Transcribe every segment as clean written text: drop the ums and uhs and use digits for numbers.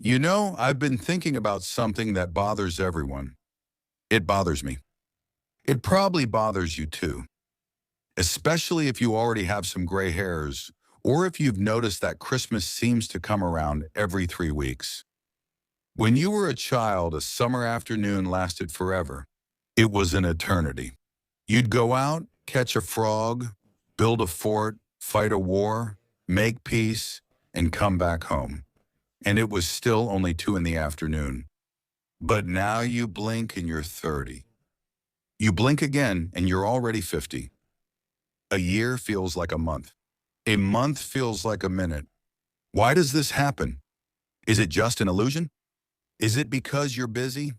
I've been thinking about something that bothers everyone. It bothers me. It probably bothers you too, especially if you already have some gray hairs or if you've noticed that Christmas seems to come around every 3 weeks. When you were a child, a summer afternoon lasted forever. It was an eternity. You'd go out, catch a frog, build a fort, fight a war, make peace, and come back home. And it was still only 2 in the afternoon. But now you blink and you're 30. You blink again and you're already 50. A year feels like a month. A month feels like a minute. Why does this happen? Is it just an illusion? Is it because you're busy?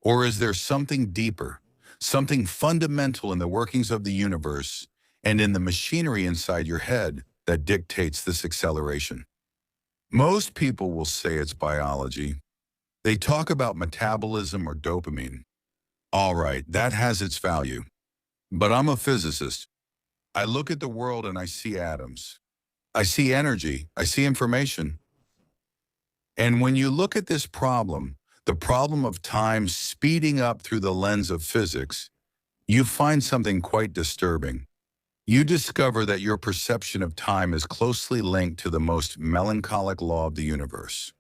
Or is there something deeper, something fundamental in the workings of the universe and in the machinery inside your head that dictates this acceleration? Most people will say it's biology. They talk about metabolism or dopamine. All right, that has its value. But I'm a physicist. I look at the world and I see atoms. I see energy. I see information. And when you look at this problem, the problem of time speeding up through the lens of physics, you find something quite disturbing. You discover that your perception of time is closely linked to the most melancholic law of the universe,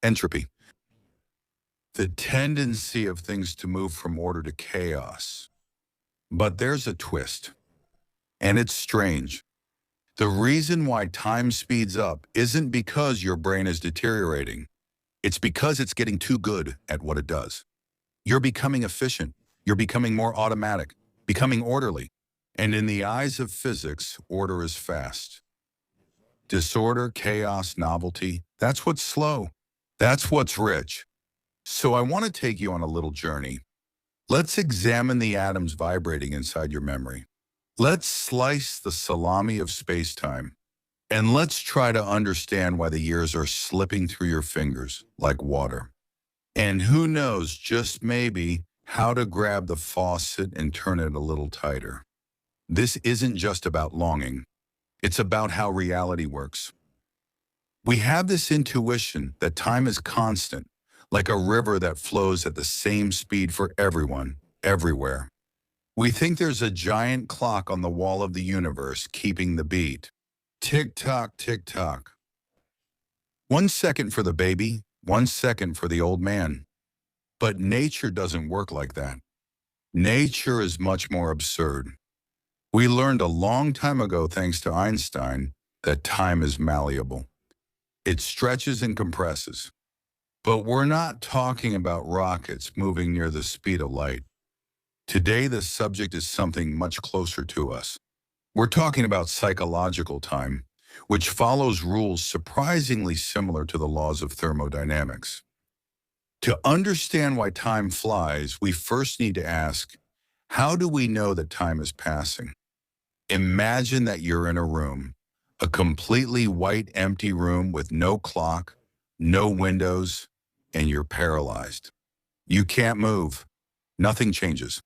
entropy, the tendency of things to move from order to chaos. But there's a twist, and it's strange. The reason why time speeds up isn't because your brain is deteriorating. It's because it's getting too good at what it does. You're becoming efficient. You're becoming more automatic, becoming orderly. And in the eyes of physics, order is fast. Disorder, chaos, novelty, that's what's slow. That's what's rich. So I want to take you on a little journey. Let's examine the atoms vibrating inside your memory. Let's slice the salami of space-time. And let's try to understand why the years are slipping through your fingers like water. And who knows, just maybe, how to grab the faucet and turn it a little tighter. This isn't just about longing. It's about how reality works. We have this intuition that time is constant, like a river that flows at the same speed for everyone, everywhere. We think there's a giant clock on the wall of the universe keeping the beat. Tick-tock, tick-tock. 1 second for the baby, 1 second for the old man. But nature doesn't work like that. Nature is much more absurd. We learned a long time ago, thanks to Einstein, that time is malleable. It stretches and compresses. But we're not talking about rockets moving near the speed of light. Today, the subject is something much closer to us. We're talking about psychological time, which follows rules surprisingly similar to the laws of thermodynamics. To understand why time flies, we first need to ask, how do we know that time is passing? Imagine that you're in a room, a completely white, empty room with no clock, no windows, and you're paralyzed. You can't move. Nothing changes.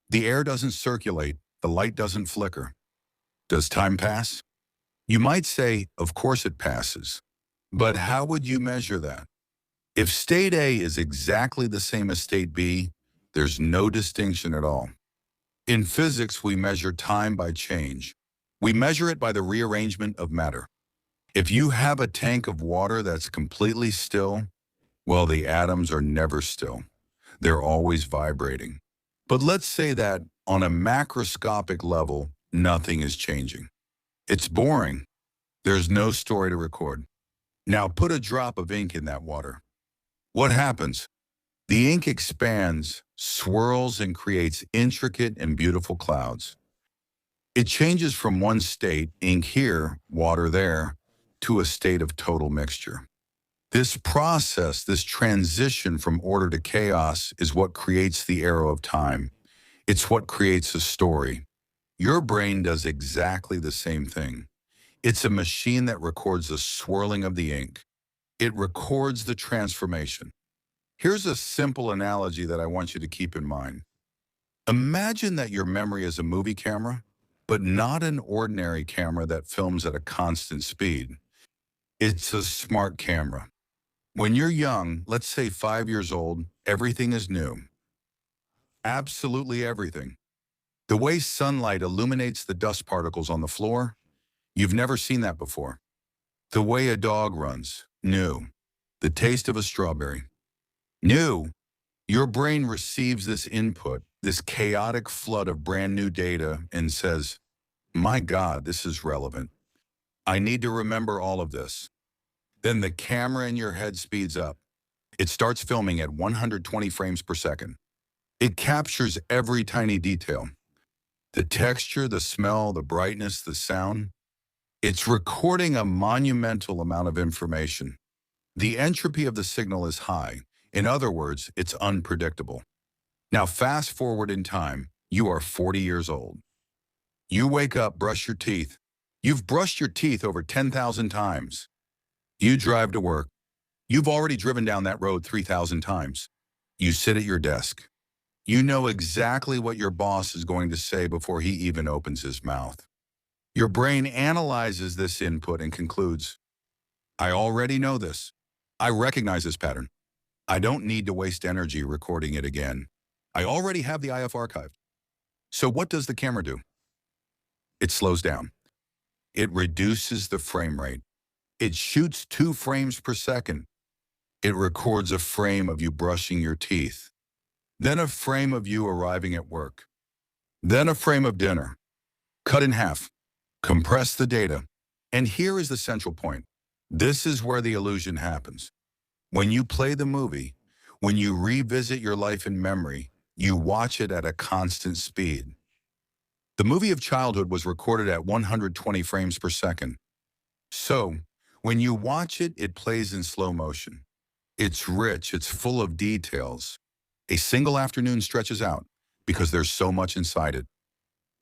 The air doesn't circulate. The light doesn't flicker. Does time pass? You might say, of course it passes. But how would you measure that? If state A is exactly the same as state B, there's no distinction at all. In physics, we measure time by change. We measure it by the rearrangement of matter. If you have a tank of water that's completely still, well, the atoms are never still. They're always vibrating. But let's say that on a macroscopic level, nothing is changing. It's boring. There's no story to record. Now put a drop of ink in that water. What happens? The ink expands, swirls, and creates intricate and beautiful clouds. It changes from one state, ink here, water there, to a state of total mixture. This process, this transition from order to chaos, is what creates the arrow of time. It's what creates a story. Your brain does exactly the same thing. It's a machine that records the swirling of the ink. It records the transformation. Here's a simple analogy that I want you to keep in mind. Imagine that your memory is a movie camera, but not an ordinary camera that films at a constant speed. It's a smart camera. When you're young, let's say 5 years old, everything is new. Absolutely everything. The way sunlight illuminates the dust particles on the floor, you've never seen that before. The way a dog runs, new. The taste of a strawberry, new. Your brain receives this input, this chaotic flood of brand new data, and says, my God, this is relevant. I need to remember all of this. Then the camera in your head speeds up. It starts filming at 120 frames per second. It captures every tiny detail. The texture, the smell, the brightness, the sound. It's recording a monumental amount of information. The entropy of the signal is high. In other words, it's unpredictable. Now fast forward in time, you are 40 years old. You wake up, brush your teeth. You've brushed your teeth over 10,000 times. You drive to work. You've already driven down that road 3,000 times. You sit at your desk. You know exactly what your boss is going to say before he even opens his mouth. Your brain analyzes this input and concludes, I already know this. I recognize this pattern. I don't need to waste energy recording it again. I already have the IF archived. So what does the camera do? It slows down. It reduces the frame rate. It shoots 2 frames per second. It records a frame of you brushing your teeth, then a frame of you arriving at work, then a frame of dinner. Cut in half. Compress the data. And here is the central point. This is where the illusion happens. When you play the movie, when you revisit your life in memory, you watch it at a constant speed. The movie of childhood was recorded at 120 frames per second. So, when you watch it, it plays in slow motion. It's rich, it's full of details. A single afternoon stretches out because there's so much inside it.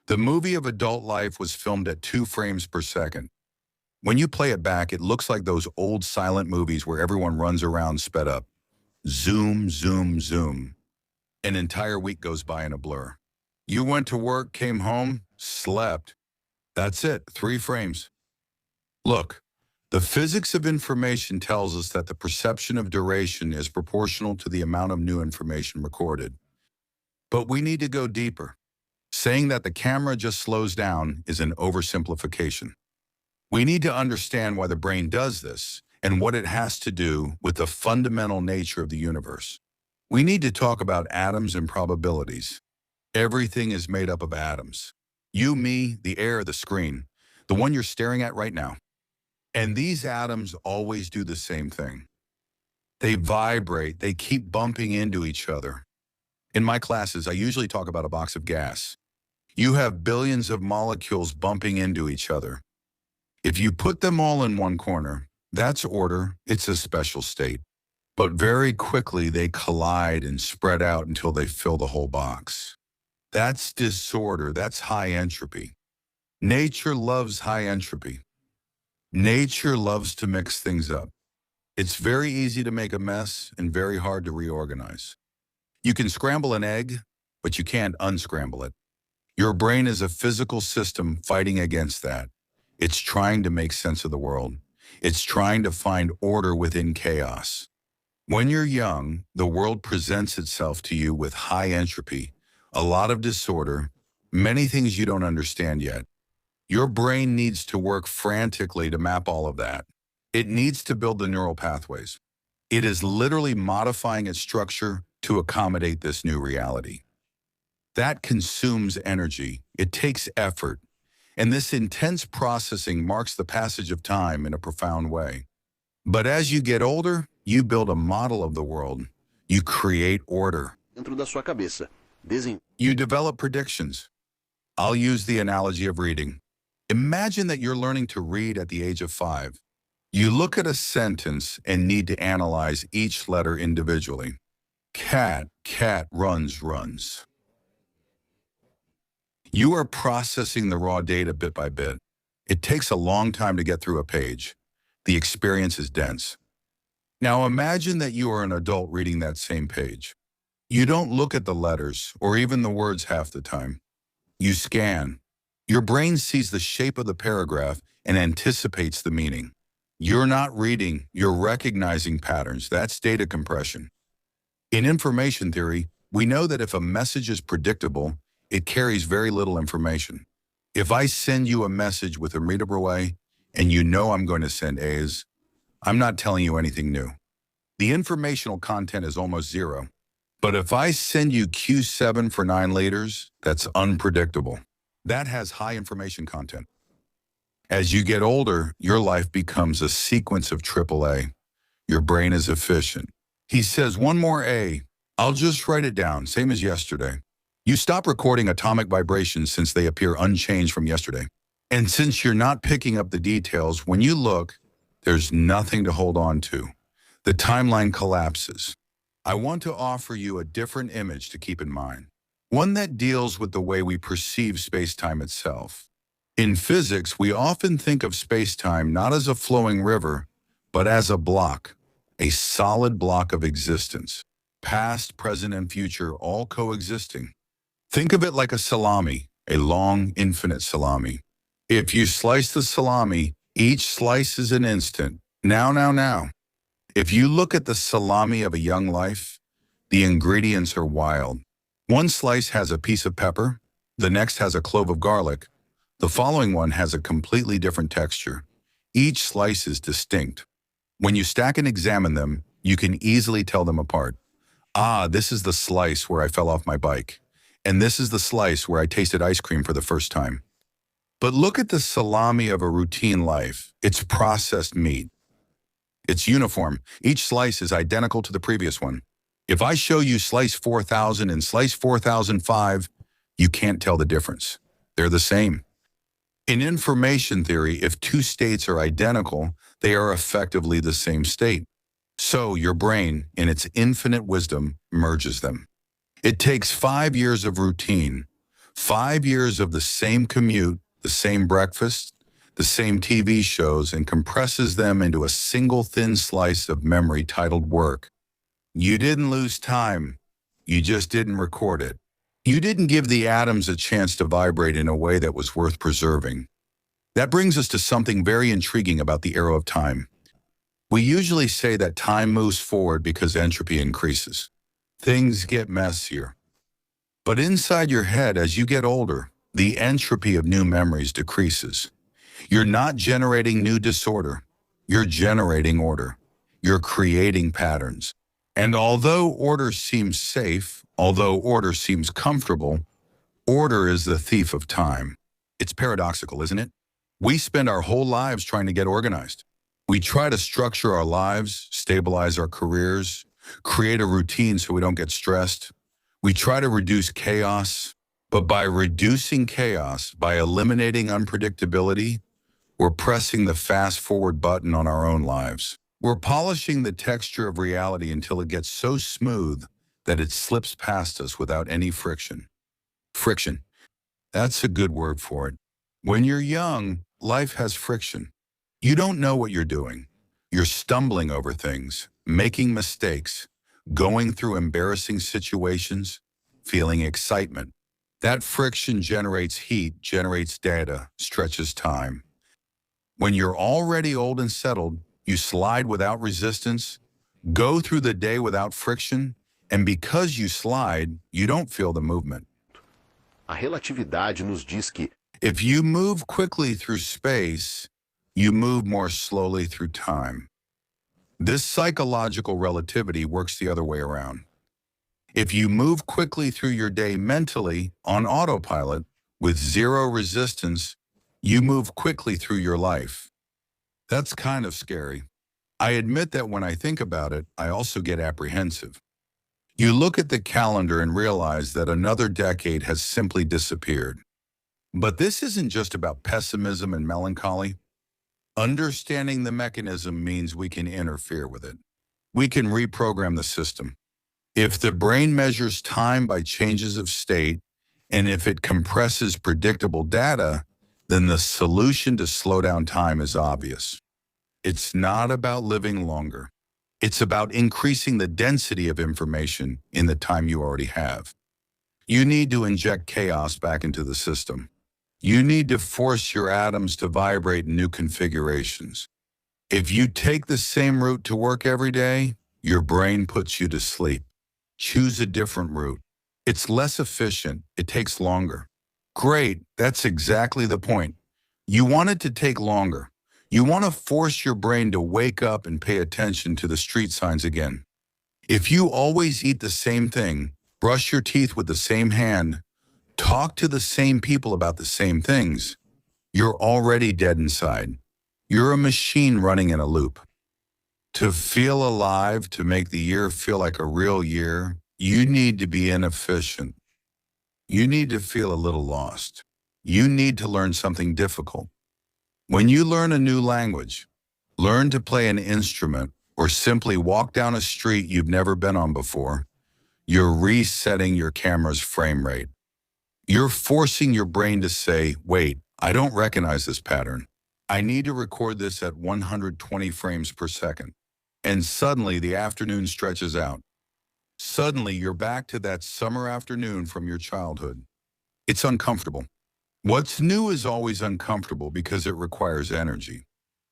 The movie of adult life was filmed at 2 frames per second. When you play it back, it looks like those old silent movies where everyone runs around sped up. Zoom, zoom, zoom. An entire week goes by in a blur. You went to work, came home, slept. That's it, 3 frames. Look, the physics of information tells us that the perception of duration is proportional to the amount of new information recorded. But we need to go deeper. Saying that the camera just slows down is an oversimplification. We need to understand why the brain does this and what it has to do with the fundamental nature of the universe. We need to talk about atoms and probabilities. Everything is made up of atoms. You, me, the air, the screen, the one you're staring at right now. And these atoms always do the same thing. They vibrate, they keep bumping into each other. In my classes, I usually talk about a box of gas. You have billions of molecules bumping into each other. If you put them all in one corner, that's order, it's a special state. But very quickly they collide and spread out until they fill the whole box. That's disorder, that's high entropy. Nature loves high entropy. Nature loves to mix things up. It's very easy to make a mess and very hard to reorganize. You can scramble an egg, but you can't unscramble it. Your brain is a physical system fighting against that. It's trying to make sense of the world. It's trying to find order within chaos. When you're young, the world presents itself to you with high entropy, a lot of disorder, many things you don't understand yet. Your brain needs to work frantically to map all of that. It needs to build the neural pathways. It is literally modifying its structure to accommodate this new reality. That consumes energy. It takes effort. And this intense processing marks the passage of time in a profound way. But as you get older, you build a model of the world. You create order. Dentro da sua cabeça. You develop predictions. I'll use the analogy of reading. Imagine that you're learning to read at the age of 5. You look at a sentence and need to analyze each letter individually. Cat, cat, runs, runs. You are processing the raw data bit by bit. It takes a long time to get through a page. The experience is dense. Now imagine that you are an adult reading that same page. You don't look at the letters or even the words half the time. You scan. Your brain sees the shape of the paragraph and anticipates the meaning. You're not reading, you're recognizing patterns. That's data compression. In information theory, we know that if a message is predictable, it carries very little information. If I send you a message with a readable way, and you know I'm going to send A's, I'm not telling you anything new. The informational content is almost zero. But if I send you Q7 for 9 liters, that's unpredictable. That has high information content. As you get older, your life becomes a sequence of AAA. Your brain is efficient. He says, one more A. I'll just write it down, same as yesterday. You stop recording atomic vibrations since they appear unchanged from yesterday. And since you're not picking up the details, when you look, there's nothing to hold on to. The timeline collapses. I want to offer you a different image to keep in mind, one that deals with the way we perceive space-time itself. In physics, we often think of space-time not as a flowing river, but as a block, a solid block of existence, past, present, and future all coexisting. Think of it like a salami, a long, infinite salami. If you slice the salami, each slice is an instant. Now. If you look at the salami of a young life, the ingredients are wild. One slice has a piece of pepper, the next has a clove of garlic, the following one has a completely different texture. Each slice is distinct. When you stack and examine them, you can easily tell them apart. Ah, this is the slice where I fell off my bike, and this is the slice where I tasted ice cream for the first time. But look at the salami of a routine life. It's processed meat. It's uniform. Each slice is identical to the previous one. If I show you slice 4000 and slice 4005, you can't tell the difference. They're the same. In information theory, if two states are identical, they are effectively the same state. So your brain, in its infinite wisdom, merges them. It takes 5 years of routine, 5 years of the same commute, the same breakfast, the same TV shows, and compresses them into a single thin slice of memory titled work. You didn't lose time. You just didn't record it. You didn't give the atoms a chance to vibrate in a way that was worth preserving. That brings us to something very intriguing about the arrow of time. We usually say that time moves forward because entropy increases. Things get messier. But inside your head, as you get older, the entropy of new memories decreases. You're not generating new disorder. You're generating order. You're creating patterns. And although order seems safe, although order seems comfortable, order is the thief of time. It's paradoxical, isn't it? We spend our whole lives trying to get organized. We try to structure our lives, stabilize our careers, create a routine so we don't get stressed. We try to reduce chaos, but by reducing chaos, by eliminating unpredictability, we're pressing the fast-forward button on our own lives. We're polishing the texture of reality until it gets so smooth that it slips past us without any friction. Friction. That's a good word for it. When you're young, life has friction. You don't know what you're doing. You're stumbling over things, making mistakes, going through embarrassing situations, feeling excitement. That friction generates heat, generates data, stretches time. When you're already old and settled, you slide without resistance, go through the day without friction, and because you slide, you don't feel the movement. A relatividade nos diz que If you move quickly through space, you move more slowly through time. This psychological relativity works the other way around. If you move quickly through your day mentally, on autopilot, with zero resistance, you move quickly through your life. That's kind of scary. I admit that when I think about it, I also get apprehensive. You look at the calendar and realize that another decade has simply disappeared. But this isn't just about pessimism and melancholy. Understanding the mechanism means we can interfere with it. We can reprogram the system. If the brain measures time by changes of state, and if it compresses predictable data, then the solution to slow down time is obvious. It's not about living longer. It's about increasing the density of information in the time you already have. You need to inject chaos back into the system. You need to force your atoms to vibrate in new configurations. If you take the same route to work every day, your brain puts you to sleep. Choose a different route. It's less efficient. It takes longer. Great. That's exactly the point. You want it to take longer. You want to force your brain to wake up and pay attention to the street signs again. If you always eat the same thing, brush your teeth with the same hand, talk to the same people about the same things, you're already dead inside. You're a machine running in a loop. To feel alive, to make the year feel like a real year, you need to be inefficient. You need to feel a little lost. You need to learn something difficult. When you learn a new language, learn to play an instrument, or simply walk down a street you've never been on before, you're resetting your camera's frame rate. You're forcing your brain to say, wait, I don't recognize this pattern. I need to record this at 120 frames per second. And suddenly the afternoon stretches out. Suddenly you're back to that summer afternoon from your childhood. It's uncomfortable. What's new is always uncomfortable because it requires energy.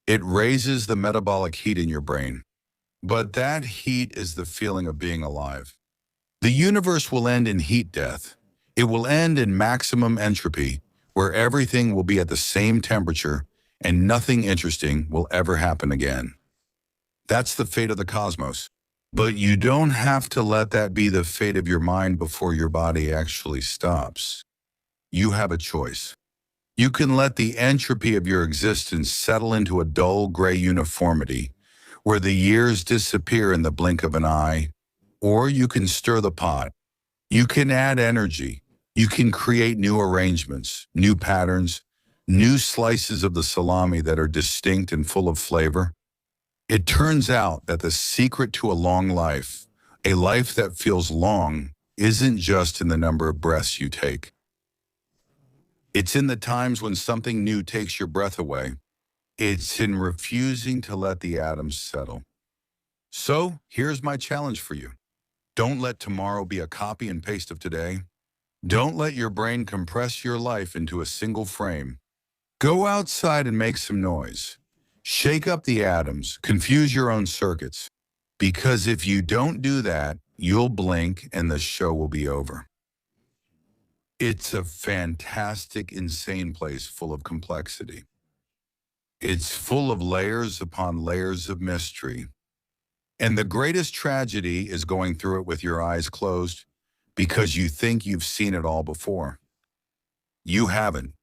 It raises the metabolic heat in your brain. But that heat is the feeling of being alive. The universe will end in heat death. It will end in maximum entropy, where everything will be at the same temperature and nothing interesting will ever happen again. That's the fate of the cosmos. But you don't have to let that be the fate of your mind before your body actually stops. You have a choice. You can let the entropy of your existence settle into a dull gray uniformity, where the years disappear in the blink of an eye, or you can stir the pot. You can add energy. You can create new arrangements, new patterns, new slices of the salami that are distinct and full of flavor. It turns out that the secret to a long life, a life that feels long, isn't just in the number of breaths you take. It's in the times when something new takes your breath away. It's in refusing to let the atoms settle. So, here's my challenge for you. Don't let tomorrow be a copy and paste of today. Don't let your brain compress your life into a single frame. Go outside and make some noise. Shake up the atoms, confuse your own circuits. Because if you don't do that, you'll blink and the show will be over. It's a fantastic, insane place full of complexity. It's full of layers upon layers of mystery. And the greatest tragedy is going through it with your eyes closed because you think you've seen it all before. You haven't.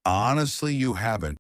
Honestly, you haven't.